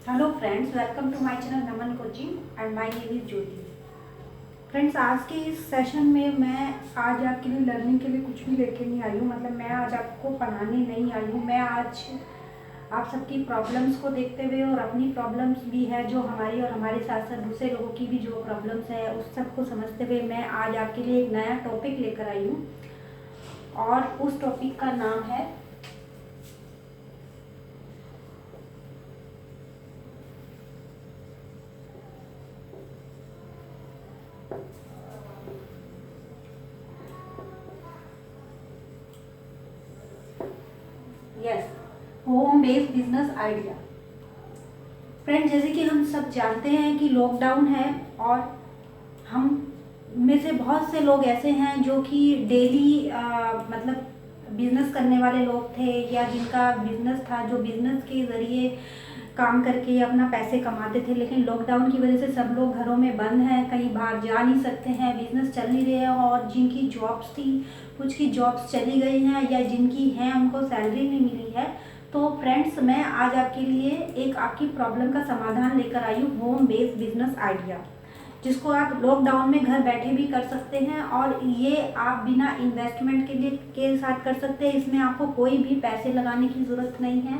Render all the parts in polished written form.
Hello friends, welcome to my channel Naman coaching and my name is Jyoti. Friends, आज के इस session में मैं आज आपके लिए लर्निंग के लिए कुछ भी लेके नहीं आई हूँ। मतलब मैं आज आपको पढ़ाने नहीं आई हूँ। मैं आज आप सबकी प्रॉब्लम्स को देखते हुए और अपनी प्रॉब्लम्स भी है जो हमारी और हमारे साथ साथ दूसरे लोगों की भी जो प्रॉब्लम्स है उस सब को समझते हुए मैं आज आपके लिए एक नया टॉपिक लेकर आई हूँ और उस टॉपिक का नाम है home based business idea. Friend, जैसे कि हम सब जानते हैं कि लॉकडाउन है और हम में से बहुत से लोग ऐसे हैं जो कि डेली मतलब बिजनेस करने वाले लोग थे या जिनका बिजनेस था, जो बिजनेस के ज़रिए काम करके अपना पैसे कमाते थे। लेकिन लॉकडाउन की वजह से सब लोग घरों में बंद हैं, कहीं बाहर जा नहीं सकते हैं, बिजनेस चल नहीं रहे हैं और जिनकी जॉब्स थी कुछ की जॉब्स चली गई हैं या जिनकी हैं उनको सैलरी नहीं मिली है। तो फ्रेंड्स, मैं आज आपके लिए एक आपकी प्रॉब्लम का समाधान लेकर आई हूँ, होम बेस्ड बिजनेस आइडिया, जिसको आप लॉकडाउन में घर बैठे भी कर सकते हैं और ये आप बिना इन्वेस्टमेंट के साथ कर सकते हैं। इसमें आपको कोई भी पैसे लगाने की ज़रूरत नहीं है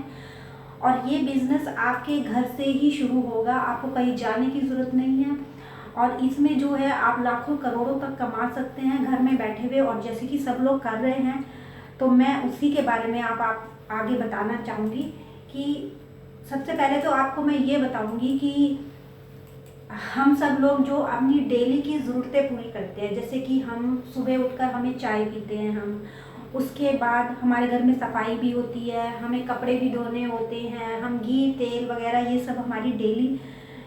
और ये बिज़नेस आपके घर से ही शुरू होगा, आपको कहीं जाने की ज़रूरत नहीं है और इसमें जो है आप लाखों करोड़ों तक कमा सकते हैं घर में बैठे हुए। और जैसे कि सब लोग कर रहे हैं तो मैं उसी के बारे में आप आगे बताना चाहूँगी कि सबसे पहले तो आपको मैं ये बताऊँगी कि हम सब लोग जो अपनी डेली की ज़रूरतें पूरी करते हैं, जैसे कि हम सुबह उठकर हमें चाय पीते हैं, हम उसके बाद हमारे घर में सफाई भी होती है, हमें कपड़े भी धोने होते हैं, हम घी तेल वगैरह ये सब हमारी डेली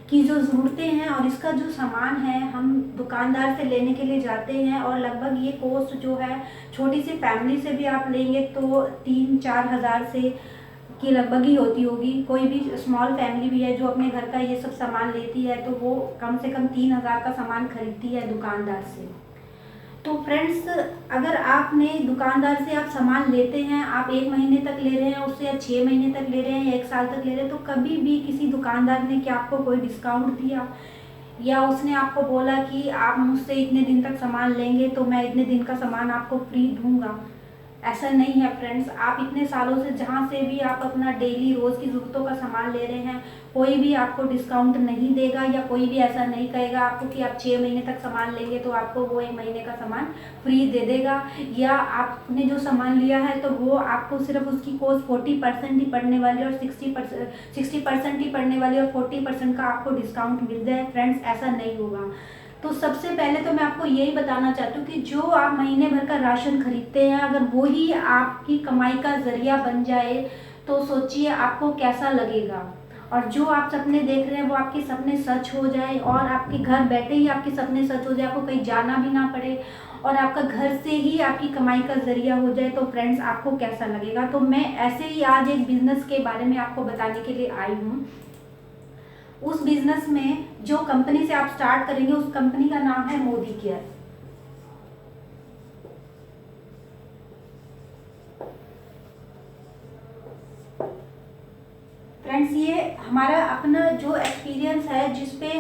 की जो ज़रूरतें हैं और इसका जो सामान है हम दुकानदार से लेने के लिए जाते हैं और लगभग ये कॉस्ट जो है छोटी सी फैमिली से भी आप लेंगे तो 3-4 हज़ार से की लगभग ही होती होगी। कोई भी स्मॉल फैमिली भी है जो अपने घर का ये सब सामान लेती है तो वो कम से कम 3 हज़ार का सामान खरीदती है दुकानदार से। तो फ्रेंड्स, अगर आपने दुकानदार से आप सामान लेते हैं, आप 1 महीने तक ले रहे हैं उससे या 6 महीने तक ले रहे हैं या 1 साल तक ले रहे हैं, तो कभी भी किसी दुकानदार ने क्या आपको कोई डिस्काउंट दिया या उसने आपको बोला कि आप मुझसे इतने दिन तक सामान लेंगे तो मैं इतने दिन का सामान आपको फ्री दूंगा? ऐसा नहीं है फ्रेंड्स। आप इतने सालों से जहाँ से भी आप अपना डेली रोज़ की ज़रूरतों का सामान ले रहे हैं, कोई भी आपको डिस्काउंट नहीं देगा या कोई भी ऐसा नहीं कहेगा आपको कि आप 6 महीने तक सामान लेंगे तो आपको वो 1 महीने का सामान फ्री दे देगा, या आपने जो सामान लिया है तो वो आपको सिर्फ उसकी कॉस्ट 40% ही पड़ने वाली और 60% ही पड़ने वाली और 40% का आपको डिस्काउंट मिल जाए। फ्रेंड्स, ऐसा नहीं होगा। तो सबसे पहले तो मैं आपको यही बताना चाहती हूँ कि जो आप महीने भर का राशन खरीदते हैं, अगर वो ही आपकी कमाई का जरिया बन जाए तो सोचिए आपको कैसा लगेगा। और जो आप सपने देख रहे हैं वो आपके सपने सच हो जाए और आपके घर बैठे ही आपके सपने सच हो जाए, आपको कहीं जाना भी ना पड़े और आपका घर से ही आपकी कमाई का जरिया हो जाए, तो फ्रेंड्स आपको कैसा लगेगा। तो मैं ऐसे ही आज एक बिजनेस के बारे में आपको बताने के लिए आई हूँ। उस बिजनेस में जो कंपनी से आप स्टार्ट करेंगे उस कंपनी का नाम है मोदी केयर। फ्रेंड्स, ये हमारा अपना जो एक्सपीरियंस है जिसपे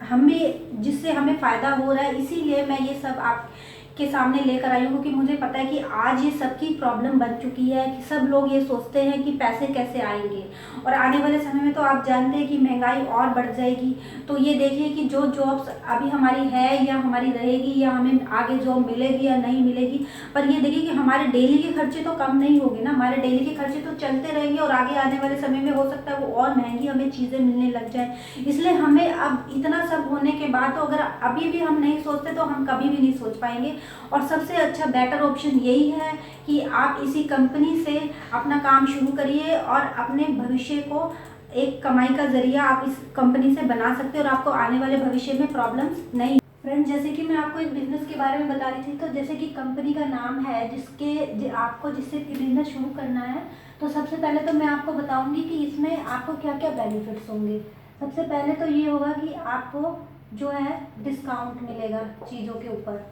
हमें जिससे हमें फ़ायदा हो रहा है, इसीलिए मैं ये सब आपके सामने लेकर आई हूँ क्योंकि मुझे पता है कि आज ये सबकी प्रॉब्लम बन चुकी है कि सब लोग ये सोचते हैं कि पैसे कैसे आएंगे और आने वाले समय में तो आप जानते हैं कि महंगाई और बढ़ जाएगी। तो ये देखिए कि जो जॉब्स अभी हमारी है या हमारी रहेगी या हमें आगे जॉब मिलेगी या नहीं मिलेगी, पर ये देखिए कि हमारे डेली के खर्चे तो कम नहीं होंगे ना, हमारे डेली के खर्चे तो चलते रहेंगे और आगे आने वाले समय में हो सकता है वो और महंगी हमें चीज़ें मिलने लग जाए। इसलिए हमें अब इतना सब होने के बाद तो अगर अभी भी हम नहीं सोचते तो हम कभी भी नहीं सोच पाएंगे। और सबसे अच्छा बेटर ऑप्शन यही है कि आप इसी कंपनी से अपना काम शुरू करिए और अपने भविष्य को एक कमाई का जरिया आप इस कंपनी से बना सकते हैं और आपको आने वाले भविष्य में प्रॉब्लम्स नहीं। फ्रेंड, जैसे कि मैं आपको इस बिज़नेस के बारे में बता रही थी, तो जैसे कि कंपनी का नाम है आपको जिससे बिज़नेस शुरू करना है, तो सबसे पहले तो मैं आपको बताऊंगी कि इसमें आपको क्या क्या बेनिफिट्स होंगे। सबसे पहले तो ये होगा कि आपको जो है डिस्काउंट मिलेगा चीज़ों के ऊपर,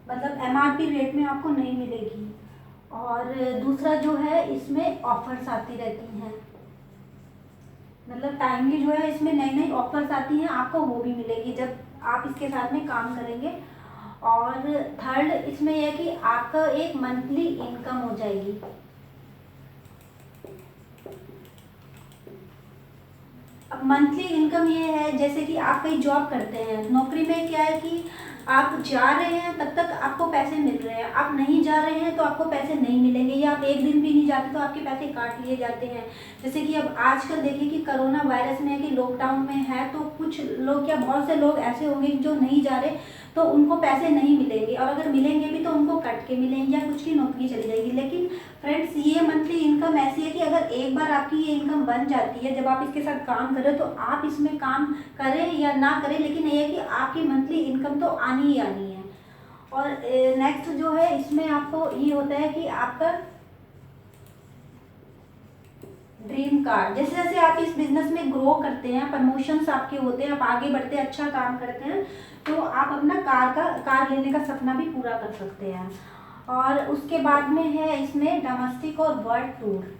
मतलब एमआरपी रेट में आपको नहीं मिलेगी। और दूसरा जो है इसमें ऑफर्स आती रहती हैं। मतलब टाइमली जो है इसमें नई नई ऑफर्स आती हैं, आपको वो भी मिलेगी जब आप इसके साथ में काम करेंगे। और थर्ड इसमें यह है कि आपका एक मंथली इनकम हो जाएगी। अब मंथली इनकम ये है, जैसे कि आप कहीं जॉब करते हैं, नौकरी में क्या है कि आप जा रहे हैं तब तक आपको पैसे मिल रहे हैं, आप नहीं जा रहे हैं तो आपको पैसे नहीं मिलेंगे, या आप एक दिन भी नहीं जाते तो आपके पैसे काट लिए जाते हैं। जैसे कि अब आजकल देखिए कि कोरोना वायरस में है कि लॉकडाउन में है, तो कुछ लोग या बहुत से लोग ऐसे होंगे जो नहीं जा रहे, तो उनको पैसे नहीं मिलेंगे, और अगर मिलेंगे भी तो उनको कट के मिलेंगे या कुछ की नौकरी चली जाएगी। लेकिन फ्रेंड्स, ये मंथली इनकम ऐसी है कि अगर एक बार आपकी ये इनकम बन जाती है, जब आप इसके साथ काम कर रहे हो, तो आप इसमें काम करें या ना करें, लेकिन ये है कि आपकी मंथली इनकम तो आनी ही आनी है। और नेक्स्ट जो है इसमें आपको ये होता है कि आपका ड्रीम कार, जैसे जैसे आप इस बिजनेस में ग्रो करते हैं, प्रमोशंस आपके होते हैं, आप आगे बढ़ते हैं, अच्छा काम करते हैं, तो आप अपना कार लेने का सपना भी पूरा कर सकते हैं। और उसके बाद में है इसमें डोमेस्टिक और वर्ल्ड टूर।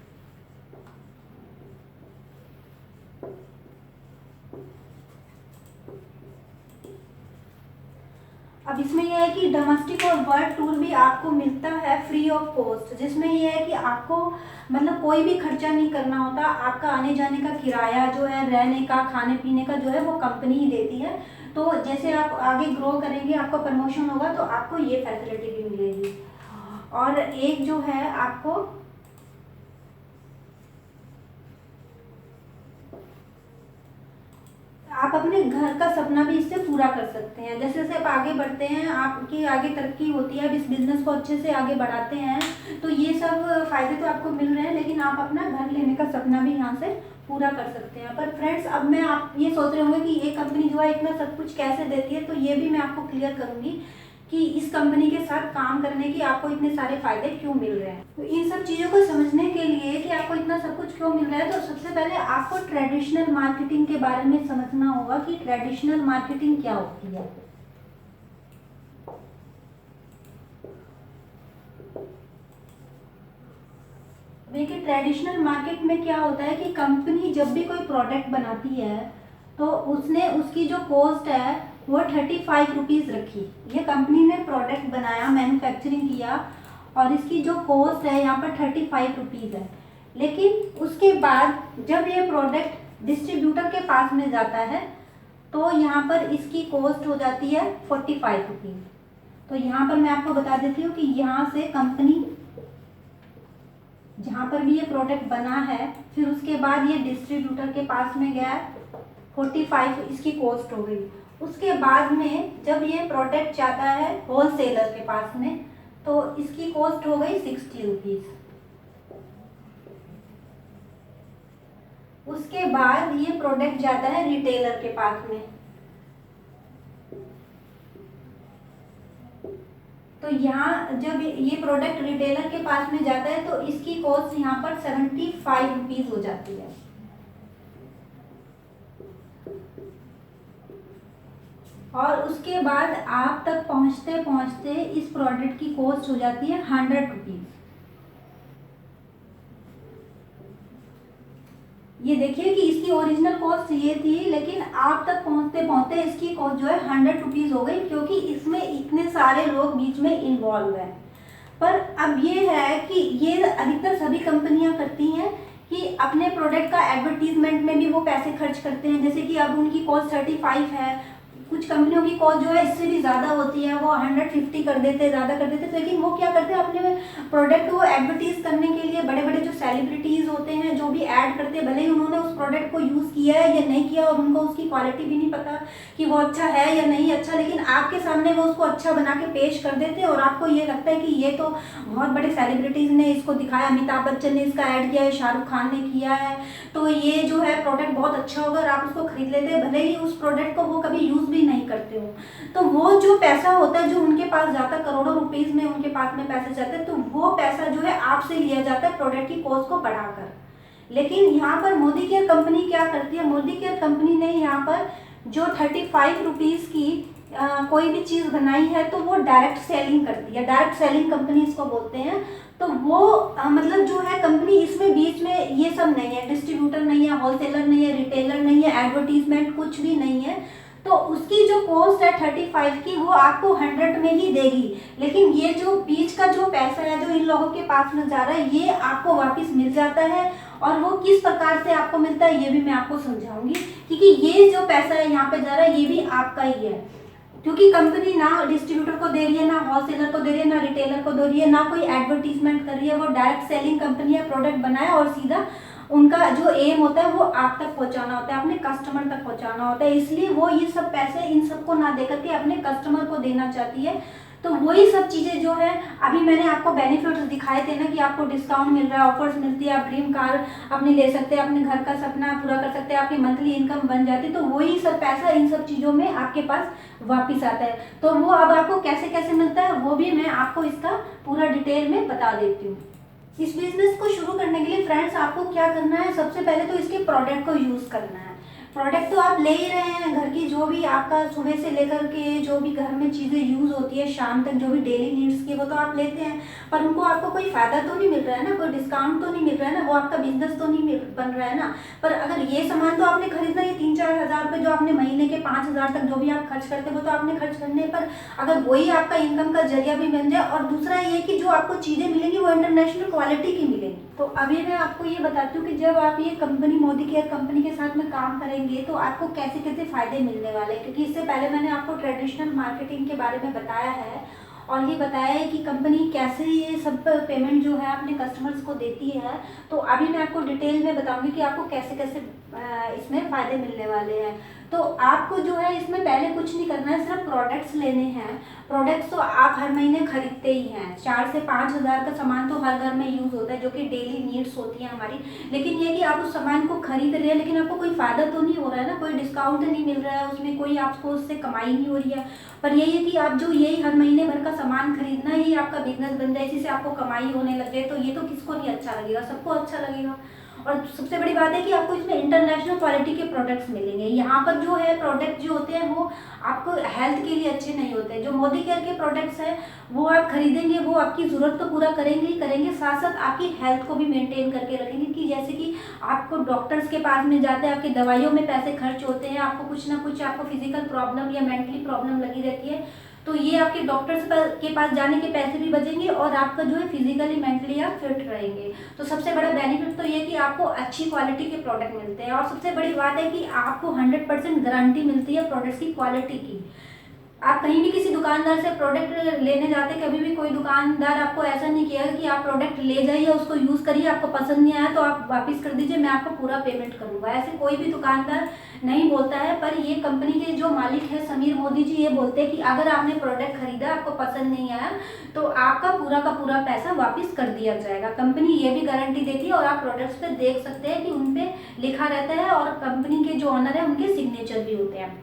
अब इसमें यह है कि डोमेस्टिक और वर्ल्ड टूर भी आपको मिलता है फ्री ऑफ कॉस्ट, जिसमें यह है कि आपको मतलब कोई भी खर्चा नहीं करना होता, आपका आने जाने का किराया जो है, रहने का, खाने पीने का जो है, वो कंपनी ही देती है। तो जैसे आप आगे ग्रो करेंगे, आपका प्रमोशन होगा, तो आपको ये फैसिलिटी भी मिलेगी। और एक जो है आपको आप अपने घर का सपना भी इससे पूरा कर सकते हैं। जैसे जैसे आप आगे बढ़ते हैं, आपकी आगे तरक्की होती है, अब इस बिजनेस को अच्छे से आगे बढ़ाते हैं, तो ये सब फायदे तो आपको मिल रहे हैं, लेकिन आप अपना घर लेने का सपना भी यहाँ से पूरा कर सकते हैं। पर फ्रेंड्स, अब मैं आप ये सोच रहे होंगे कि ये कंपनी जो है इतना सब कुछ कैसे देती है, तो ये भी मैं आपको क्लियर करूंगी कि इस कंपनी के साथ काम करने की आपको इतने सारे फायदे क्यों मिल रहे हैं। तो इन सब चीज़ों को समझने के लिए कि आपको इतना सब कुछ क्यों मिल रहा है, तो सबसे पहले आपको ट्रेडिशनल मार्केटिंग के बारे में समझना होगा कि ट्रेडिशनल मार्केटिंग क्या होती है। देखिए, ट्रेडिशनल मार्केट में क्या होता है कि कंपनी जब भी कोई प्रोडक्ट बनाती है, तो उसने उसकी जो कॉस्ट है वो 35 रुपीज़ रखी। ये कंपनी ने प्रोडक्ट बनाया, मैन्युफैक्चरिंग किया, और इसकी जो कॉस्ट है यहाँ पर 35 रुपीज़ है। लेकिन उसके बाद जब ये प्रोडक्ट डिस्ट्रीब्यूटर के पास में जाता है, तो यहाँ पर इसकी कॉस्ट हो जाती है 45 रुपीज़। तो यहाँ पर मैं आपको बता देती हूँ कि यहाँ से कंपनी जहाँ पर भी ये प्रोडक्ट बना है, फिर उसके बाद ये डिस्ट्रीब्यूटर के पास में गया, 45 इसकी कॉस्ट हो गई। उसके बाद में जब ये प्रोडक्ट जाता है होलसेलर के पास में, तो इसकी कॉस्ट हो गई 60 रुपीज़। उसके बाद ये प्रोडक्ट जाता है रिटेलर के पास में, तो यहाँ जब ये प्रोडक्ट रिटेलर के पास में जाता है, तो इसकी कॉस्ट यहाँ पर 75 रुपीज़ हो जाती है। और उसके बाद आप तक पहुँचते पहुँचते इस प्रोडक्ट की कॉस्ट हो जाती है 100 रुपीज़। ये देखिए कि इसकी ओरिजिनल कॉस्ट ये थी, लेकिन आप तक पहुंचते पहुंचते इसकी कॉस्ट जो है 100 रुपीज़ हो गई, क्योंकि इसमें इतने सारे लोग बीच में इन्वॉल्व हैं। पर अब ये है कि ये अधिकतर सभी कंपनियां करती हैं कि अपने प्रोडक्ट का एडवर्टीजमेंट में भी वो पैसे खर्च करते हैं। जैसे कि अब उनकी कॉस्ट 35 है, कुछ कंपनियों की कॉस्ट जो है इससे भी ज़्यादा होती है, वो 150 कर देते, ज़्यादा कर देते। लेकिन वो क्या करते हैं, अपने प्रोडक्ट को एडवर्टीज़ करने के लिए बड़े बड़े जो सेलिब्रिटीज़ होते हैं, जो भी ऐड करते हैं, भले ही उन्होंने उस प्रोडक्ट को यूज़ किया है या नहीं किया, और उनको उसकी क्वालिटी भी नहीं पता कि वो अच्छा है या नहीं अच्छा, लेकिन आपके सामने वो उसको अच्छा बना के पेश कर देते हैं, और आपको ये लगता है कि ये तो बहुत बड़े सेलिब्रिटीज़ ने इसको दिखाया, अमिताभ बच्चन ने इसका ऐड किया है, शाहरुख खान ने किया है, तो ये जो है प्रोडक्ट बहुत अच्छा होगा, और आप उसको खरीद लेते हैं, भले ही उस प्रोडक्ट को वो कभी यूज़ भी नहीं करते हो। तो वो जो पैसा होता है जो उनके पास जाता है, करोड़ों रुपीस में उनके पास में पैसे जाते हैं, तो वो पैसा जो है आपसे लिया जाता है प्रोडक्ट की कॉस्ट को बढ़ाकर। लेकिन यहाँ पर मोदी केयर कंपनी क्या करती है, मोदी केयर कंपनी ने यहाँ पर जो 35 रुपीज़ की कोई भी चीज़ बनाई है, तो वो डायरेक्ट सेलिंग करती है, डायरेक्ट सेलिंग कंपनी इसको बोलते हैं। तो वो मतलब जो है कंपनी, इसमें बीच में ये सब नहीं है, डिस्ट्रीब्यूटर नहीं है, होलसेलर नहीं है, एडवर्टीजमेंट कुछ भी नहीं है। तो उसकी जो कॉस्ट है 35 की वो आपको 100 में ही देगी। लेकिन ये जो बीच का जो पैसा है जो इन लोगों के पास में जा रहा है ये आपको वापस मिल जाता है। और वो किस प्रकार से आपको मिलता है ये भी मैं आपको समझाऊंगी, क्योंकि ये जो पैसा है यहाँ पे जा रहा है ये भी आपका ही है। क्योंकि कंपनी ना डिस्ट्रीब्यूटर को दे रही है, ना होलसेलर को दे रही है, ना रिटेलर को दे रही है, ना कोई एडवर्टीजमेंट कर रही है। वो डायरेक्ट सेलिंग कंपनी है, प्रोडक्ट बनाया और सीधा उनका जो एम होता है वो आप तक पहुंचाना होता है, अपने कस्टमर तक पहुंचाना होता है। इसलिए वो ये सब पैसे इन सबको ना दे करके अपने कस्टमर को देना चाहती है। तो वही सब चीज़ें जो है अभी मैंने आपको बेनिफिट्स दिखाए थे ना कि आपको डिस्काउंट मिल रहा है, ऑफर्स मिलती है, आप ड्रीम कार अपनी ले सकते हैं, अपने घर का सपना पूरा कर सकते हैं, आपकी मंथली इनकम बन जाती है। तो वही सब पैसा इन सब चीज़ों में आपके पास वापिस आता है। तो वो अब आपको कैसे कैसे मिलता है वो भी मैं आपको इसका पूरा डिटेल में बता देती हूँ। इस बिजनेस को शुरू करने के लिए फ्रेंड्स आपको क्या करना है, सबसे पहले तो इसके प्रोडक्ट को यूज़ करना है। प्रोडक्ट तो आप ले ही रहे हैं, घर की जो भी आपका सुबह से लेकर के जो भी घर में चीज़ें यूज़ होती है शाम तक जो भी डेली नीड्स की वो तो आप लेते हैं, पर उनको आपको कोई फ़ायदा तो नहीं मिल रहा है ना, कोई डिस्काउंट तो नहीं मिल रहा है ना, वो आपका बिजनेस तो नहीं बन रहा है ना। पर अगर ये सामान तो आपने खरीदना, ये 3-4 हज़ार रुपये जो आपने महीने के 5,000 तक जो भी आप खर्च करते हो वो तो आपने खर्च करने, पर अगर वही आपका इनकम का जरिया भी बन जाए। और दूसरा ये कि जो आपको चीज़ें मिलेंगी वो इंटरनेशनल क्वालिटी की मिलेंगी। तो अभी मैं आपको ये बताती हूँ कि जब आप ये कंपनी मोदी केयर कंपनी के साथ में काम करेंगे तो आपको कैसे कैसे फ़ायदे मिलने वाले हैं। क्योंकि इससे पहले मैंने आपको ट्रेडिशनल मार्केटिंग के बारे में बताया है और ये बताया है कि कंपनी कैसे ये सब पेमेंट जो है अपने कस्टमर्स को देती है। तो अभी मैं आपको डिटेल में बताऊंगी कि आपको कैसे कैसे इसमें फ़ायदे मिलने वाले हैं। तो आपको जो है इसमें पहले कुछ नहीं करना है, सिर्फ प्रोडक्ट्स लेने हैं। प्रोडक्ट्स तो आप हर महीने खरीदते ही हैं, 4 से 5 हज़ार का सामान तो हर घर में यूज़ होता है जो कि डेली नीड्स होती हैं हमारी। लेकिन ये कि आप उस सामान को खरीद रहे हैं लेकिन आपको कोई फ़ायदा तो नहीं हो रहा है ना, कोई डिस्काउंट नहीं मिल रहा है, उसमें कोई आपको उससे कमाई नहीं हो रही है। पर यही है कि आप जो यही हर महीने भर का सामान खरीदना ही आपका बिजनेस बन जाए, इसी से आपको कमाई होने लग जाए, तो ये तो किसको नहीं अच्छा लगेगा, सबको अच्छा लगेगा। और सबसे बड़ी बात है कि आपको इसमें इंटरनेशनल क्वालिटी के प्रोडक्ट्स मिलेंगे। यहाँ पर जो है प्रोडक्ट जो होते हैं वो आपको हेल्थ के लिए अच्छे नहीं होते। जो मोदी केयर के प्रोडक्ट्स हैं वो आप खरीदेंगे, वो आपकी ज़रूरत तो पूरा करेंगे ही करेंगे, साथ साथ आपकी हेल्थ को भी मेंटेन करके रखेंगे। कि जैसे कि आपको डॉक्टर्स के पास में जाते हैं, आपकी दवाइयों में पैसे खर्च होते हैं, आपको कुछ ना कुछ आपको फिजिकल प्रॉब्लम या मेंटली प्रॉब्लम लगी रहती है, तो ये आपके डॉक्टर्स के पास जाने के पैसे भी बचेंगे और आपका जो है फिजिकली मेंटली आप फिट रहेंगे। तो सबसे बड़ा बेनिफिट तो ये कि आपको अच्छी क्वालिटी के प्रोडक्ट मिलते हैं। और सबसे बड़ी बात है कि आपको 100% गारंटी मिलती है प्रोडक्ट्स की क्वालिटी की। आप कहीं भी किसी दुकानदार से प्रोडक्ट लेने जाते, कभी भी कोई दुकानदार आपको ऐसा नहीं किया कि आप प्रोडक्ट ले जाइए, उसको यूज़ करिए, आपको पसंद नहीं आया तो आप वापस कर दीजिए, मैं आपको पूरा पेमेंट करूँगा। ऐसे कोई भी दुकानदार नहीं बोलता है। पर ये कंपनी के जो मालिक है समीर मोदी जी ये बोलते हैं कि अगर आपने प्रोडक्ट खरीदा, आपको पसंद नहीं आया तो आपका पूरा का पूरा पैसा वापस कर दिया जाएगा। कंपनी ये भी गारंटी देती है और आप प्रोडक्ट्स पे देख सकते हैं कि उन पर लिखा रहता है और कंपनी के जो ऑनर है उनके सिग्नेचर भी होते हैं।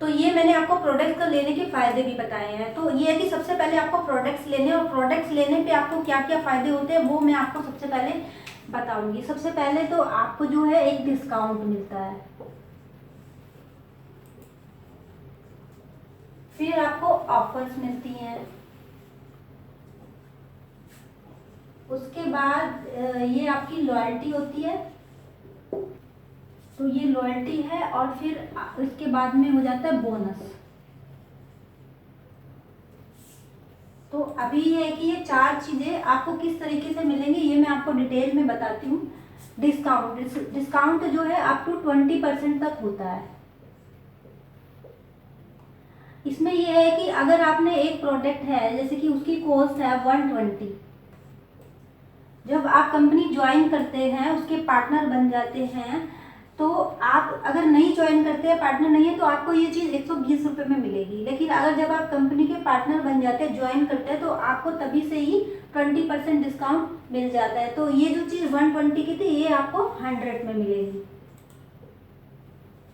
तो ये मैंने आपको प्रोडक्ट्स का लेने के फ़ायदे भी बताए हैं। तो ये है कि सबसे पहले आपको प्रोडक्ट्स लेने, और प्रोडक्ट्स लेने पे आपको क्या क्या फ़ायदे होते हैं वो मैं आपको सबसे पहले बताऊंगी। सबसे पहले तो आपको जो है एक डिस्काउंट मिलता है, फिर आपको ऑफर्स मिलती हैं, उसके बाद ये आपकी लॉयल्टी होती है, तो ये लॉयल्टी है, और फिर इसके बाद में हो जाता है बोनस। तो अभी ये है कि ये 4 चीज़ें आपको किस तरीके से मिलेंगी ये मैं आपको डिटेल में बताती हूँ। डिस्काउंट जो है अप टू 20% तक होता है। इसमें यह है कि अगर आपने एक प्रोडक्ट है जैसे कि उसकी कॉस्ट है 120, जब आप कंपनी ज्वाइन करते हैं, उसके पार्टनर बन जाते हैं, तो आप अगर नहीं ज्वाइन करते हैं, पार्टनर नहीं है, तो आपको ये चीज़ 120 रुपये में मिलेगी। लेकिन अगर जब आप कंपनी के पार्टनर बन जाते हैं, ज्वाइन करते हैं, तो आपको तभी से ही 20% डिस्काउंट मिल जाता है। तो ये जो चीज़ 120 की थी ये आपको 100 में मिलेगी।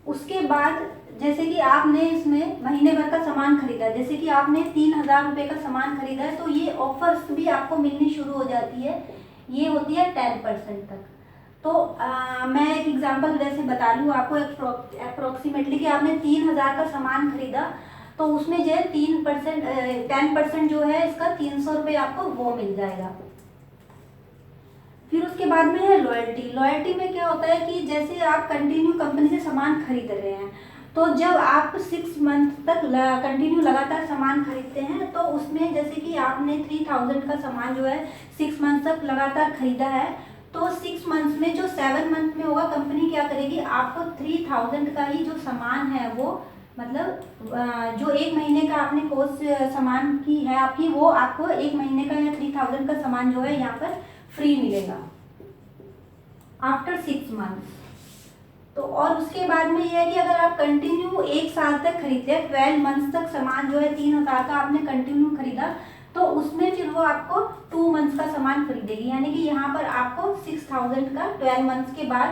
उसके बाद जैसे कि आपने इसमें महीने भर का सामान खरीदा, जैसे कि आपने 3000 रुपये का सामान खरीदा है, तो ये ऑफर्स भी आपको मिलनी शुरू हो जाती है। ये होती है 10% तक। तो मैं एक एग्जांपल वैसे बता लूँ आपको अप्रोक्सीमेटली कि आपने 3000 का सामान खरीदा, तो उसमें जो है 10% जो है इसका 300 रुपये आपको वो मिल जाएगा। फिर उसके बाद में है लॉयल्टी। लॉयल्टी में क्या होता है कि जैसे आप कंटिन्यू कंपनी से सामान खरीद रहे हैं, तो जब आप 6 मंथ तक कंटिन्यू लगातार सामान खरीदते हैं, तो उसमें जैसे कि आपने 3000 का सामान जो है 6 मंथ तक लगातार खरीदा है, तो 6 मंथ में जो 7 मंथ में होगा, कंपनी क्या करेगी, आपको 3000 का ही जो सामान है वो मतलब जो 1 महीने का आपने कोर्स सामान की है आपकी, वो आपको 1 महीने का या 3000 का सामान जो है यहाँ पर फ्री मिलेगा आफ्टर 6 मंथ्स। तो और उसके बाद में ये है कि अगर आप कंटिन्यू 1 साल तक खरीदते हैं, 12 मंथ्स तक सामान जो है 3000 का आपने कंटिन्यू खरीदा, तो उसमें फिर वो आपको 2 मंथ्स का सामान फ्री देगी, यानी कि यहाँ पर आपको 6000 का 12 मंथ्स के बाद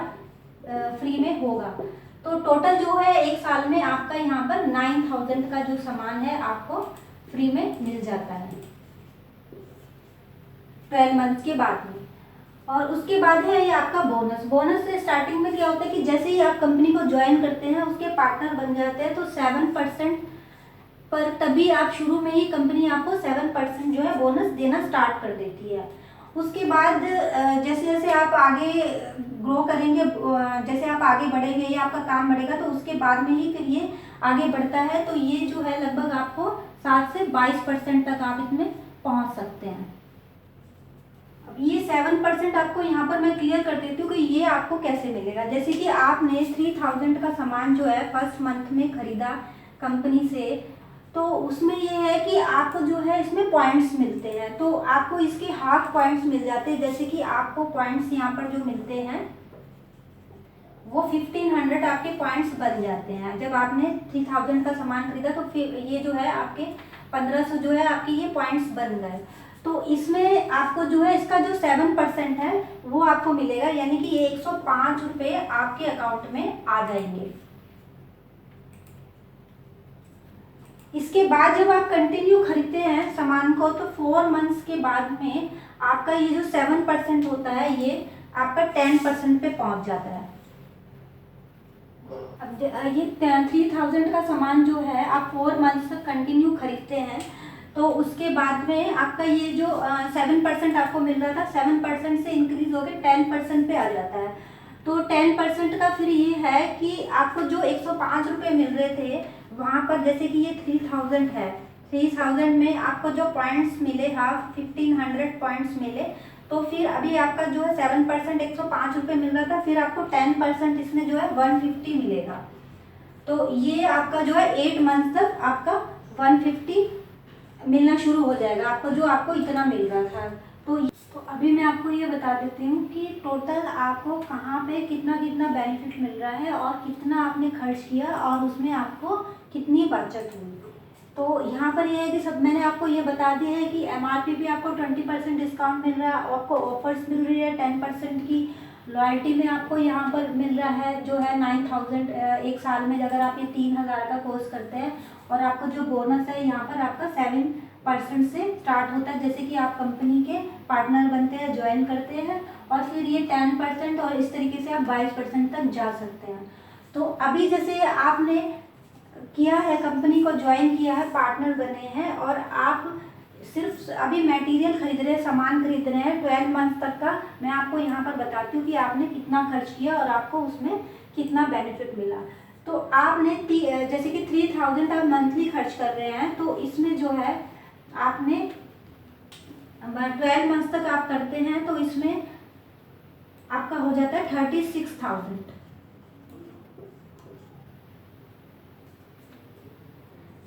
फ्री में होगा। तो टोटल जो है 1 साल में आपका यहाँ पर 9000 का जो सामान है आपको फ्री में मिल जाता है 12 मंथ्स के बाद में। और उसके बाद है ये आपका बोनस। बोनस से स्टार्टिंग में क्या होता है कि जैसे ही आप कंपनी को ज्वाइन करते हैं, उसके पार्टनर बन जाते हैं, तो 7% पर तभी आप शुरू में ही कंपनी आपको 7% जो है बोनस देना स्टार्ट कर देती है। उसके बाद जैसे जैसे आप आगे ग्रो करेंगे, जैसे आप आगे बढ़ेंगे या आपका काम बढ़ेगा, तो उसके बाद में ही फिर ये आगे बढ़ता है। तो ये जो है लगभग आपको 7 से 22% तक आप इसमें पहुंच सकते हैं। अब ये 7% आपको यहाँ पर मैं क्लियर कर देती हूँ कि ये आपको कैसे मिलेगा। जैसे कि आपने 3000 का सामान जो है फर्स्ट मंथ में खरीदा कंपनी से, तो उसमें ये है कि आपको जो है इसमें पॉइंट्स मिलते हैं, तो आपको इसके हाफ पॉइंट्स मिल जाते हैं। जैसे कि आपको पॉइंट्स यहाँ पर जो मिलते हैं वो 1500 आपके पॉइंट्स बन जाते हैं। जब आपने 3000 का सामान खरीदा, तो फिर ये जो है आपके 1500 जो है आपके ये पॉइंट्स बन गए। तो इसमें आपको जो है इसका जो 7% है वो आपको मिलेगा, यानी कि 105 रुपये आपके अकाउंट में आ जाएंगे। इसके बाद जब आप कंटिन्यू खरीदते हैं सामान को, तो 4 मंथ्स के बाद में आपका ये जो 7% होता है ये आपका 10% पे पहुंच जाता है। अब ये 3000 का सामान जो है आप 4 मंथ्स तक कंटिन्यू खरीदते हैं, तो उसके बाद में आपका ये जो 7% आपको मिल रहा था, 7% से इंक्रीज होकर 10% पे आ जाता है। तो 10% का फिर ये है कि आपको जो 105 रुपये मिल रहे थे वहाँ पर, जैसे कि ये 3000 है, 3000 में आपको जो पॉइंट्स मिले, हाफ 1500 पॉइंट्स मिले, तो फिर अभी आपका जो है 7% 105 रुपये मिल रहा था, फिर आपको 10% इसमें जो है 150 मिलेगा। तो ये आपका जो है 8 मंथ तक आपका 150 मिलना शुरू हो जाएगा, आपको जो आपको इतना मिल रहा था। तो अभी मैं आपको ये बता देती हूँ कि टोटल आपको कहाँ पे कितना कितना बेनिफिट मिल रहा है और कितना आपने खर्च किया और उसमें आपको कितनी बचत हुई। तो यहाँ पर ये है कि सब मैंने आपको ये बता दिया है कि MRP पे आपको 20% डिस्काउंट मिल रहा है, आपको ऑफर्स मिल रही है 10% की। लॉयल्टी में आपको यहाँ पर मिल रहा है जो है 9000 1 साल में, अगर आप ये 3000 का कोर्स करते हैं। और आपको जो बोनस है यहाँ पर आपका 7% से स्टार्ट होता है, जैसे कि आप कंपनी के पार्टनर बनते हैं, ज्वाइन करते हैं, और फिर ये 10% और इस तरीके से आप 22% तक जा सकते हैं। तो अभी जैसे आपने किया है, कंपनी को ज्वाइन किया है, पार्टनर बने हैं, और आप सिर्फ अभी मटेरियल खरीद रहे हैं, सामान खरीद रहे हैं 12 मंथ तक का, मैं आपको यहाँ पर बताती हूँ कि आपने कितना खर्च किया और आपको उसमें कितना बेनिफिट मिला। तो आपने जैसे कि 3000 आप मंथली खर्च कर रहे हैं, तो इसमें जो है आपने 12 मंथ तक आप करते हैं, तो इसमें आपका हो जाता है 36,000।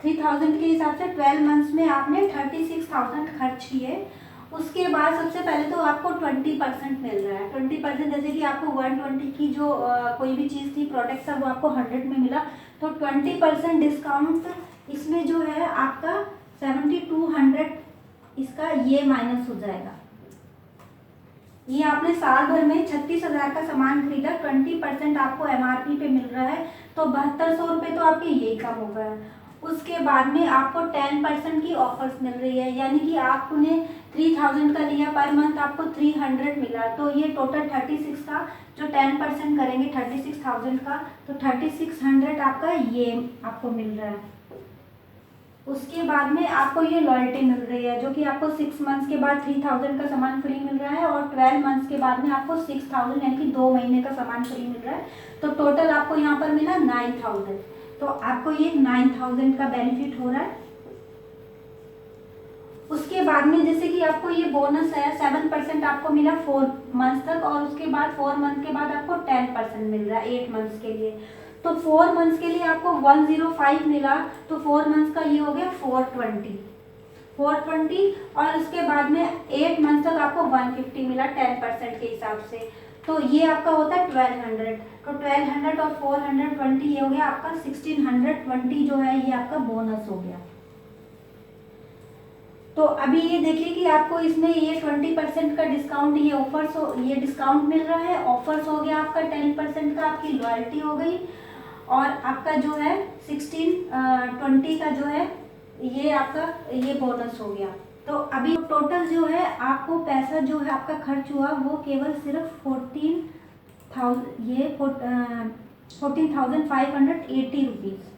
3000 के हिसाब से 12 मंथ्स में आपने 36,000 खर्च किए। उसके बाद सबसे पहले तो आपको 20% मिल रहा है। 20% जैसे कि आपको 120 की जो कोई भी चीज़ थी, प्रोडक्ट था, वो आपको 100 में मिला, तो 20% डिस्काउंट इसमें जो है आपका 7200 इसका ये माइनस हो जाएगा। ये आपने साल भर में 36,000 का सामान खरीदा, 20% आपको MRP पे मिल रहा है, तो 7200 रुपये तो आपके यही कम हो गए। उसके बाद में आपको 10% की ऑफर्स मिल रही है, यानी कि आपने 3000 का लिया, पर मंथ आपको 300 मिला, तो ये टोटल 36 का जो 10% करेंगे 36,000 का, तो 3600 आपका ये आपको मिल रहा है। उसके बाद में आपको ये लॉयल्टी मिल रही है, जो कि आपको 6 मंथ्स के बाद 3000 का सामान फ्री मिल रहा है, और 12 मंथ्स के बाद में आपको 6000 यानी कि 2 महीने का सामान फ्री मिल रहा है। तो टोटल आपको यहाँ पर मिला 9000। तो आपको ये 9000 का बेनिफिट हो रहा है। उसके बाद में जैसे कि आपको ये बोनस है 7% आपको मिला 4 मंथ्स तक, और उसके बाद 4 मंथ के बाद आपको 10% मिल रहा है 8 मंथ्स के लिए। तो 4 मंथ्स के लिए आपको 105 मिला, तो 4 मंथ्स का ये हो गया 420, और उसके बाद में 8 मंथ तक आपको 150 मिला 10% के हिसाब से। तो ये आपका होता है 1200। तो 1200 और 420 ये हो गया आपका 1620 जो है ये आपका बोनस हो गया। तो अभी ये देखिए कि आपको इसमें ये 20% का डिस्काउंट, ये ऑफर्स ये डिस्काउंट मिल रहा है, ऑफर्स हो गया आपका 10% का, आपकी लॉयल्टी हो गई, और आपका जो है 1620 का जो है ये आपका ये बोनस हो गया। तो अभी टोटल जो है आपको पैसा जो है आपका खर्च हुआ वो केवल सिर्फ 14,580 रुपीज़।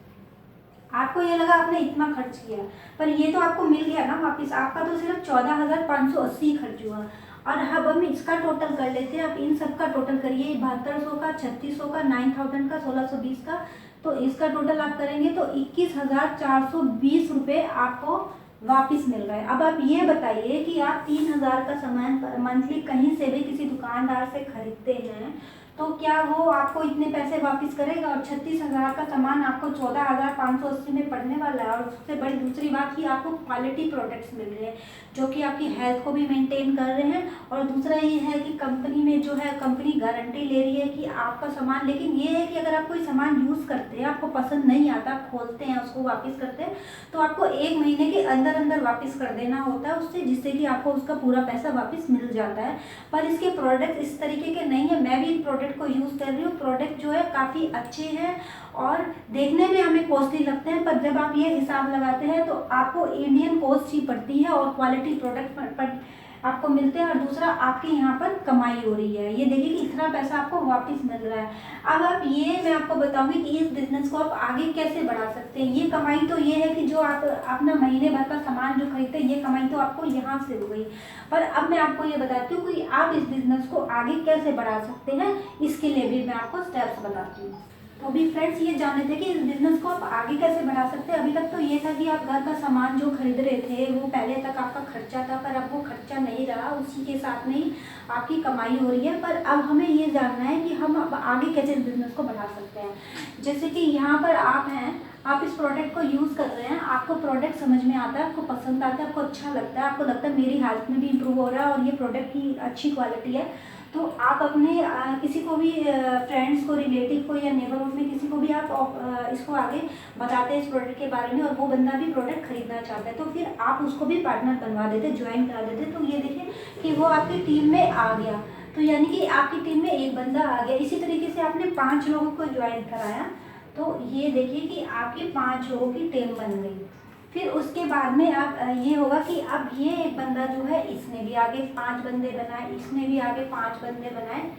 आपको ये लगा आपने इतना खर्च किया, पर ये तो आपको मिल गया ना वापस, आपका तो सिर्फ 14,580 खर्च हुआ। और अब हम इसका टोटल कर लेते हैं। आप इन सब का टोटल करिए, 7200 का, 3600 का, 9000 का, 1620 का, तो इसका टोटल आप करेंगे तो 21,420 रुपये आपको वापस मिल रहा है। अब आप ये बताइए कि आप 3000 का सामान मंथली कहीं से भी किसी दुकानदार से खरीदते हैं तो क्या वो आपको इतने पैसे वापस करेगा? और 36,000 का सामान आपको 14,580 में पड़ने वाला है। और सबसे बड़ी दूसरी बात कि आपको क्वालिटी प्रोडक्ट्स मिल रहे हैं जो कि आपकी हेल्थ को भी मेंटेन कर रहे हैं। और दूसरा ये है कि कंपनी में जो है कंपनी गारंटी ले रही है कि आपका सामान, लेकिन ये है कि अगर आप कोई सामान यूज़ करते हैं, आपको पसंद नहीं आता, खोलते हैं उसको वापस करते हैं, तो आपको 1 महीने के अंदर अंदर वापस कर देना होता है उससे, जिससे कि आपको उसका पूरा पैसा वापस मिल जाता है। पर इसके प्रोडक्ट इस तरीके के नहीं है। मैं भी प्रोडक्ट को यूज़ कर रही हूँ, प्रोडक्ट जो है काफ़ी अच्छे हैं और देखने में हमें कॉस्टली लगते हैं, पर जब आप ये हिसाब लगाते हैं तो आपको इंडियन कॉस्ट ही पड़ती है और क्वालिटी प्रोडक्ट पर आपको मिलते हैं। और दूसरा आपके यहाँ पर कमाई हो रही है। ये देखिए कि इतना पैसा आपको वापस मिल रहा है। अब आप ये मैं आपको बताऊंगी कि इस बिजनेस को आप आगे कैसे बढ़ा सकते हैं। ये कमाई तो ये है कि जो आप अपना महीने भर का सामान जो खरीदते हैं, ये कमाई तो आपको यहाँ से हो गई। पर अब मैं आपको ये बताती हूँ कि आप इस बिजनेस को आगे कैसे बढ़ा सकते हैं, इसके लिए भी मैं आपको स्टेप्स बताती हूँ। तो अभी फ्रेंड्स ये जाने थे कि इस बिजनेस को आप आगे कैसे बढ़ा सकते हैं। अभी तक तो ये था कि आप घर का सामान जो खरीद रहे थे वो पहले तक आपका खर्चा था, पर अब वो खर्चा नहीं रहा, उसी के साथ में ही आपकी कमाई हो रही है। पर अब हमें ये जानना है कि हम अब आगे कैसे इस बिजनेस को बढ़ा सकते हैं। जैसे कि यहाँ पर आप हैं, आप इस प्रोडक्ट को यूज़ कर रहे हैं, आपको प्रोडक्ट समझ में आता है, आपको पसंद आता है, आपको अच्छा लगता है, आपको लगता है मेरी हेल्थ में भी इम्प्रूव हो रहा है और ये प्रोडक्ट की अच्छी क्वालिटी है, तो आप अपने किसी को भी फ्रेंड्स को, रिलेटिव को या नेबरहुड में किसी को भी आप इसको आगे बताते हैं इस प्रोडक्ट के बारे में, और वो बंदा भी प्रोडक्ट खरीदना चाहता है, तो फिर आप उसको भी पार्टनर बनवा देते, ज्वाइन करा देते। तो ये देखिए कि वो आपकी टीम में आ गया, तो यानी कि आपकी टीम में एक बंदा आ गया। इसी तरीके से आपने 5 लोगों को ज्वाइन कराया, तो ये देखिए कि आपकी 5 लोगों की टीम बन गई। फिर उसके बाद में आप ये होगा कि अब ये एक बंदा जो है इसने भी आगे 5 बंदे बनाए, इसने भी आगे 5 बंदे बनाए,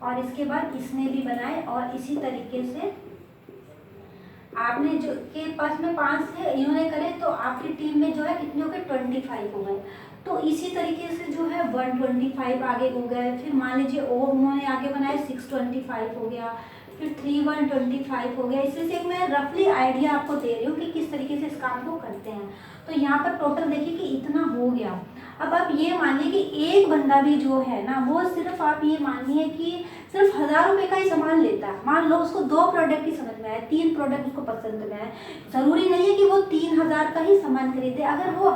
और इसके बाद इसने भी बनाए, और इसी तरीके से आपने जो के पास में 5 थे, इन्होंने करे, तो आपकी टीम में जो है कितने हो गए 25 हो गए। तो इसी तरीके से जो है 125 आगे हो गए। फिर मान लीजिए और उन्होंने आगे बनाए 625 हो गया, फिर 3125 हो गया। इससे से मैं रफली आइडिया आपको दे रही हूँ कि किस तरीके से इस काम को करते हैं। तो यहाँ पर टोटल देखिए कि इतना हो गया। अब आप ये मानिए कि एक बंदा भी जो है ना, वो सिर्फ आप ये मानिए कि सिर्फ 1000 रुपये का ही सामान लेता है। मान लो उसको 2 प्रोडक्ट ही समझ में आए, 3 प्रोडक्ट उसको पसंद में आए, ज़रूरी नहीं है कि वो 3000 का ही सामान खरीदे। अगर वो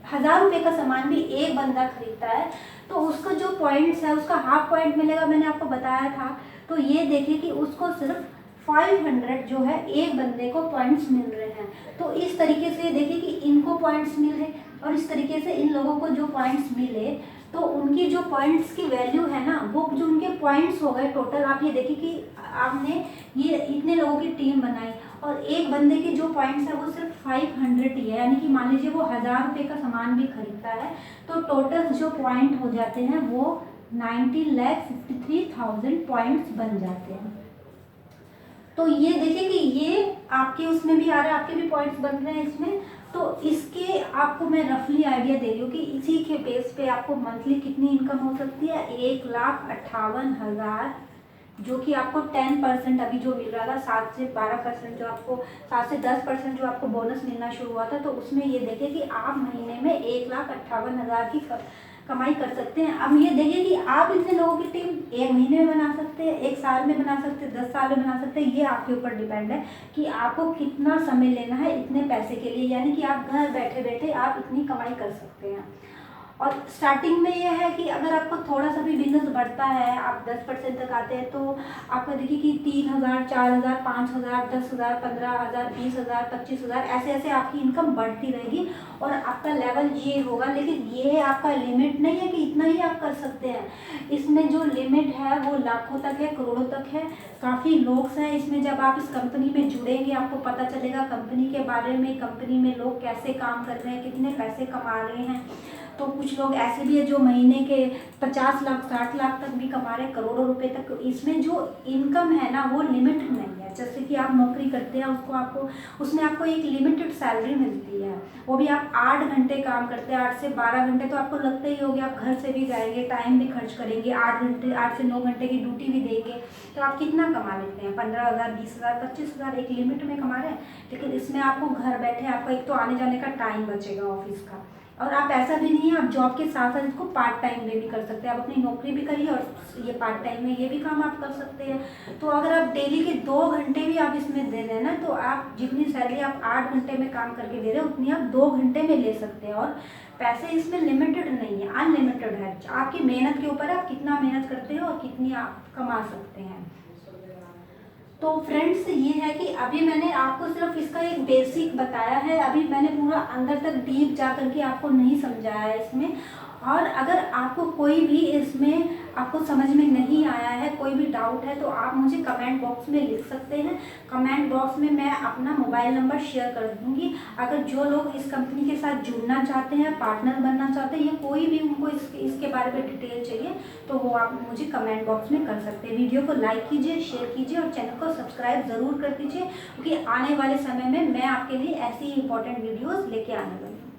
1000 रुपये का सामान भी एक बंदा खरीदता है तो उसका जो पॉइंट्स है उसका हाफ पॉइंट मिलेगा, मैंने आपको बताया था। तो ये देखिए कि उसको सिर्फ 500 जो है एक बंदे को पॉइंट्स मिल रहे हैं। तो इस तरीके से देखिए कि इनको पॉइंट्स मिल रहे, और इस तरीके से इन लोगों को जो पॉइंट्स मिले, तो उनकी जो पॉइंट्स की वैल्यू है ना, वो जो उनके पॉइंट्स हो गए टोटल। आप ये देखिए कि आपने ये इतने लोगों की टीम बनाई और एक बंदे के जो पॉइंट्स है वो सिर्फ 500 ही है, यानी कि मान लीजिए वो 1000 रुपये का सामान भी खरीदता है, तो टोटल जो पॉइंट हो जाते हैं वो 19,53,000 पॉइंट्स बन जाते हैं। तो ये देखिए कि ये आपके उसमें भी आ रहा है, आपके भी पॉइंट्स बन रहे हैं इसमें। तो इसके आपको मैं रफली आइडिया दे रही हूँ कि इसी के बेस पे आपको मंथली कितनी इनकम हो सकती है। 1,58,000, जो कि आपको 10% अभी जो मिल रहा था, 7 से 12% जो आपको, 7 से 10% जो आपको बोनस मिलना शुरू हुआ था, तो उसमें ये देखिए कि आप महीने में 1,58,000 की कमाई कर सकते हैं। अब ये देखिए कि आप इतने लोगों की टीम 1 महीने में बना सकते हैं, 1 साल में बना सकते हैं, 10 साल में बना सकते हैं। ये आपके ऊपर डिपेंड है कि आपको कितना समय लेना है इतने पैसे के लिए, यानी कि आप घर बैठे बैठे आप इतनी कमाई कर सकते हैं। और स्टार्टिंग में ये है कि अगर आपको थोड़ा सा भी बिजनेस बढ़ता है, आप 10% तक आते हैं, तो आपका देखिए कि 3,000, 4,000, 5,000, 10,000, 15,000, 20,000, 25,000, ऐसे ऐसे आपकी इनकम बढ़ती रहेगी और आपका लेवल ये होगा। लेकिन ये आपका लिमिट नहीं है कि इतना ही आप कर सकते हैं। इसमें जो लिमिट है वो लाखों तक है, करोड़ों तक है। काफ़ी लोग हैं इसमें। जब आप इस कंपनी में जुड़ेंगे आपको पता चलेगा कंपनी के बारे में, कंपनी में लोग कैसे काम कर रहे हैं, कितने पैसे कमा रहे हैं। तो कुछ लोग ऐसे भी है जो महीने के 50 लाख 60 लाख तक भी कमा रहे हैं, करोड़ों रुपए तक। इसमें जो इनकम है ना वो लिमिटेड नहीं है। जैसे कि आप नौकरी करते हैं उसको आपको, उसमें आपको एक लिमिटेड सैलरी मिलती है, वो भी आप 8 घंटे काम करते हैं, 8 से 12 घंटे, तो आपको लगता ही होगा आप घर से भी जाएंगे, टाइम भी खर्च करेंगे, 8 घंटे, 8 से 9 घंटे की ड्यूटी भी देंगे, तो आप कितना कमा लेते हैं? 15,000, 20,000, 25,000 एक लिमिट में कमा रहे हैं। लेकिन इसमें आपको घर बैठे आपका एक तो आने जाने का टाइम बचेगा ऑफिस का, और आप ऐसा भी नहीं है, आप जॉब के साथ साथ इसको पार्ट टाइम में भी कर सकते हैं। आप अपनी नौकरी भी करिए और ये पार्ट टाइम में ये भी काम आप कर सकते हैं। तो अगर आप डेली के 2 घंटे भी आप इसमें दे दें ना, तो आप जितनी सैलरी आप 8 घंटे में काम करके दे रहे हो उतनी आप 2 घंटे में ले सकते हैं। और पैसे इसमें लिमिटेड नहीं है, अनलिमिटेड है। आपकी मेहनत के ऊपर आप कितना मेहनत करते हो और कितनी आप कमा सकते हैं। तो फ्रेंड्स ये है कि अभी मैंने आपको सिर्फ इसका एक बेसिक बताया है, अभी मैंने पूरा अंदर तक डीप जा करके आपको नहीं समझाया है इसमें। और अगर आपको कोई भी इसमें आपको समझ में नहीं आया है, कोई भी डाउट है, तो आप मुझे कमेंट बॉक्स में लिख सकते हैं। कमेंट बॉक्स में मैं अपना मोबाइल नंबर शेयर कर दूंगी। अगर जो लोग इस कंपनी के साथ जुड़ना चाहते हैं, पार्टनर बनना चाहते हैं, या कोई भी उनको इसके बारे में डिटेल चाहिए, तो वो आप मुझे कमेंट बॉक्स में कर सकते हैं। वीडियो को लाइक कीजिए, शेयर कीजिए और चैनल को सब्सक्राइब ज़रूर कर दीजिए, क्योंकि आने वाले समय में मैं आपके लिए ऐसी इंपॉर्टेंट वीडियोज़ लेके आने वाली हूँ।